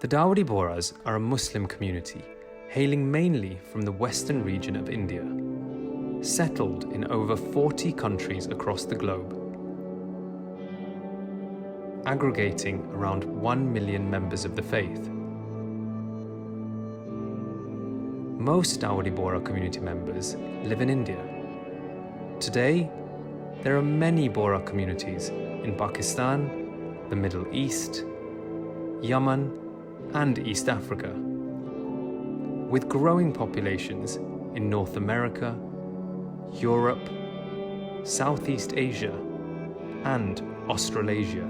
The Dawoodi Bohras are a Muslim community hailing mainly from the western region of India, settled in over 40 countries across the globe, aggregating around 1 million members of the faith. Most Dawoodi Bohra community members live in India. Today, there are many Bohra communities in Pakistan, the Middle East, Yemen, and East Africa, with growing populations in North America, Europe, Southeast Asia, and Australasia.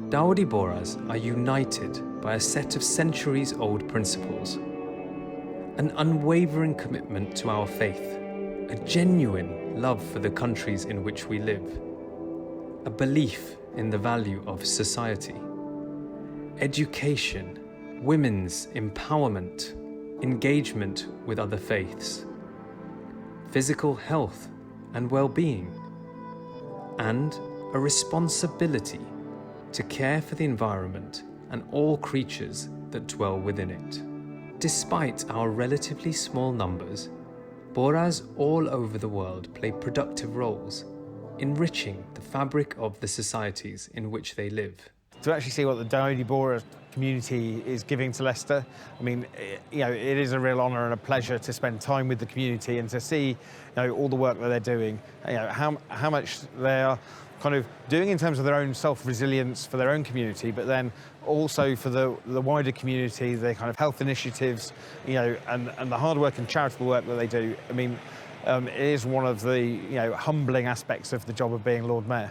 Dawoodi Bohras are united by a set of centuries-old principles, an unwavering commitment to our faith, a genuine love for the countries in which we live, a belief in the value of society, education, women's empowerment, engagement with other faiths, physical health and well-being, and a responsibility to care for the environment and all creatures that dwell within it. Despite our relatively small numbers, Bohras all over the world play productive roles, enriching the fabric of the societies in which they live. To actually see what the Dawoodi Bohra community is giving to Leicester, I mean, it is a real honour and a pleasure to spend time with the community and to see, all the work that they're doing, how much they are kind of doing in terms of their own self-resilience for their own community, but then also for the wider community, their kind of health initiatives, and the hard work and charitable work that they do. I mean, it is one of the, humbling aspects of the job of being Lord Mayor.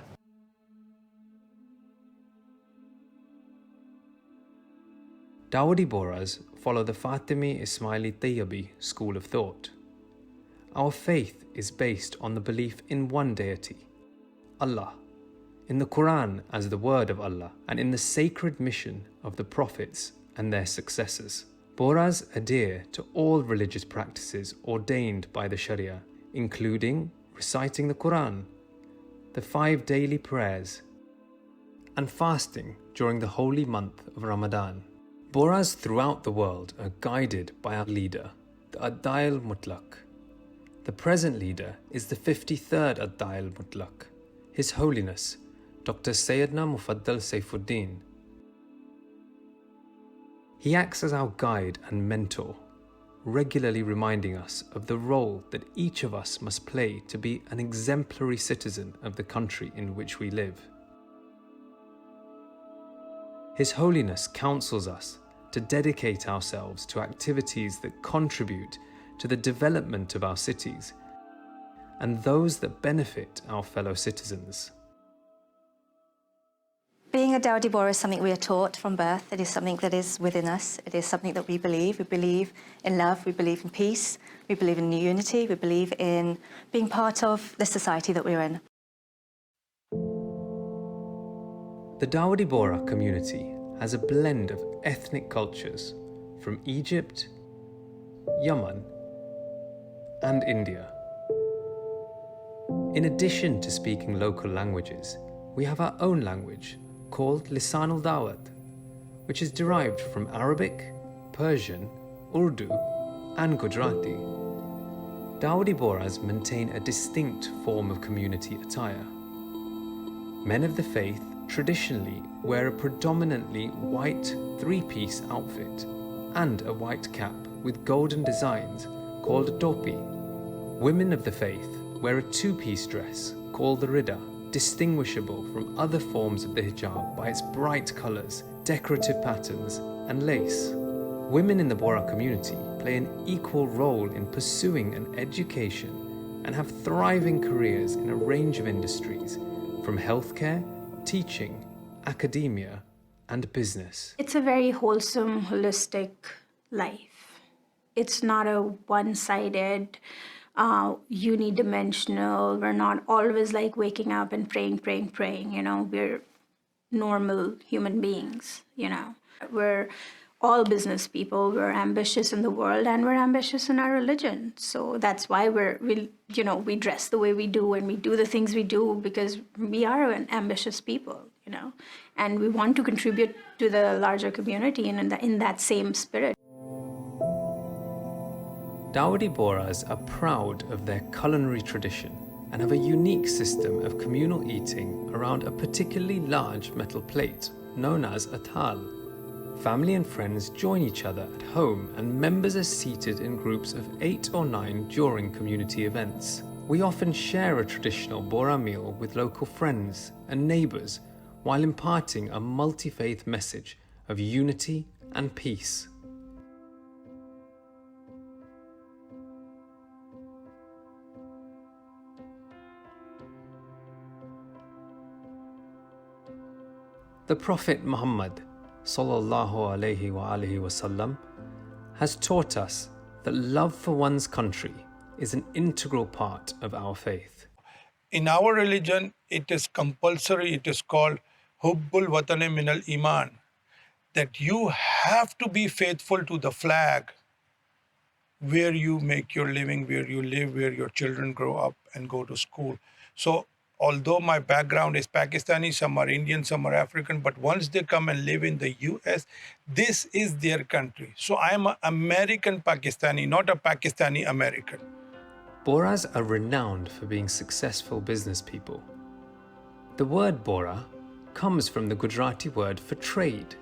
Dawoodi Bohras follow the Fatimi Ismaili Tayyibi school of thought. Our faith is based on the belief in one deity, Allah, in the Quran as the word of Allah, and in the sacred mission of the prophets and their successors. Bohras adhere to all religious practices ordained by the Sharia, including reciting the Quran, the 5 daily prayers, and fasting during the holy month of Ramadan. Bohras throughout the world are guided by our leader, the Adai al-Mutlaq. The present leader is the 53rd Adai al-Mutlaq, His Holiness, Dr. Sayyidina Mufaddal Saifuddin. He acts as our guide and mentor, regularly reminding us of the role that each of us must play to be an exemplary citizen of the country in which we live. His Holiness counsels us to dedicate ourselves to activities that contribute to the development of our cities and those that benefit our fellow citizens. Being a Dawoodi Bohra is something we are taught from birth. It is something that is within us. It is something that we believe. We believe in love, we believe in peace, we believe in unity, we believe in being part of the society that we're in. The Dawoodi Bohra community has a blend of ethnic cultures from Egypt, Yemen, and India. In addition to speaking local languages, we have our own language called Lisan al-Dawat, which is derived from Arabic, Persian, Urdu, and Gujarati. Dawoodi Bohras maintain a distinct form of community attire. Men of the faith traditionally wear a predominantly white 3-piece outfit and a white cap with golden designs called a topi. Women of the faith wear a 2-piece dress called the rida, distinguishable from other forms of the hijab by its bright colours, decorative patterns, and lace. Women in the Bohra community play an equal role in pursuing an education and have thriving careers in a range of industries, from healthcare, teaching, academia, and business. It's a very wholesome, holistic life. It's not a one-sided, unidimensional. We're not always like waking up and praying. We're normal human beings, We're all business people, we're ambitious in the world and we're ambitious in our religion. So that's why we dress the way we do and we do the things we do, because we are an ambitious people, and we want to contribute to the larger community in that same spirit. Dawoodi Bohras are proud of their culinary tradition and have a unique system of communal eating around a particularly large metal plate known as a thal. Family and friends join each other at home, and members are seated in groups of 8 or 9 during community events. We often share a traditional Bohra meal with local friends and neighbours while imparting a multi-faith message of unity and peace. The Prophet Muhammad sallallahu alaihi wasallam has taught us that love for one's country is an integral part of our faith. In our religion, it is compulsory, it is called Hubbul Watani Minal Iman, that you have to be faithful to the flag where you make your living, where you live, where your children grow up and go to school. So although my background is Pakistani, some are Indian, some are African, but once they come and live in the US, this is their country. So I'm an American Pakistani, not a Pakistani American. Bohras are renowned for being successful business people. The word Bohra comes from the Gujarati word for trade.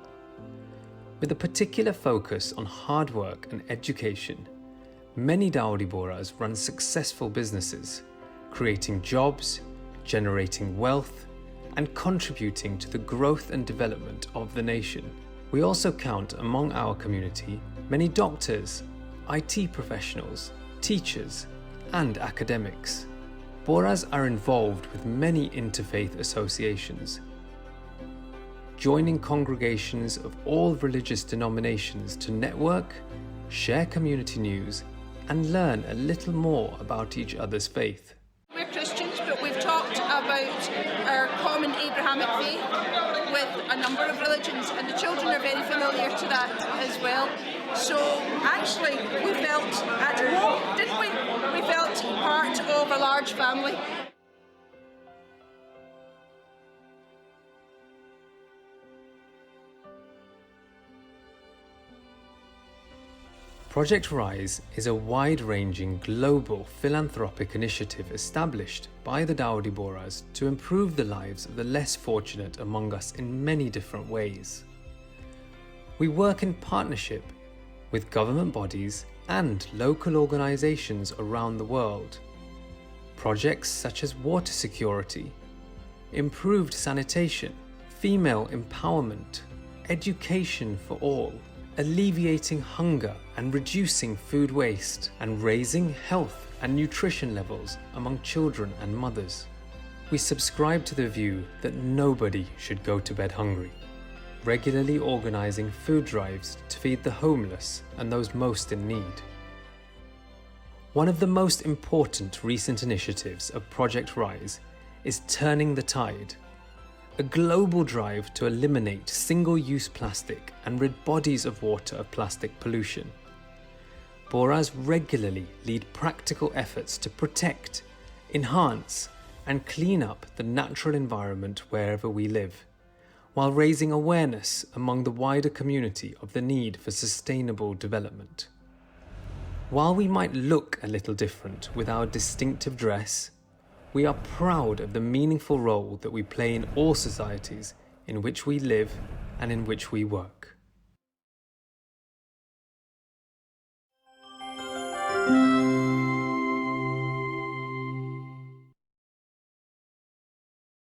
With a particular focus on hard work and education, many Dawoodi Bohras run successful businesses, creating jobs, generating wealth, and contributing to the growth and development of the nation. We also count among our community many doctors, IT professionals, teachers, and academics. Bohras are involved with many interfaith associations, joining congregations of all religious denominations to network, share community news, and learn a little more about each other's faith. We're Christians, but we've talked about our common Abrahamic faith with a number of religions, and the children are very familiar to that as well. So actually, we felt at home, didn't we? We felt part of a large family. Project Rise is a wide-ranging global philanthropic initiative established by the Dawoodi Bohras to improve the lives of the less fortunate among us in many different ways. We work in partnership with government bodies and local organizations around the world. Projects such as water security, improved sanitation, female empowerment, education for all, alleviating hunger and reducing food waste, and raising health and nutrition levels among children and mothers. We subscribe to the view that nobody should go to bed hungry, regularly organizing food drives to feed the homeless and those most in need. One of the most important recent initiatives of Project Rise is Turning the Tide, a global drive to eliminate single-use plastic and rid bodies of water of plastic pollution. Bohras regularly lead practical efforts to protect, enhance, and clean up the natural environment wherever we live, while raising awareness among the wider community of the need for sustainable development. While we might look a little different with our distinctive dress, we are proud of the meaningful role that we play in all societies in which we live and in which we work.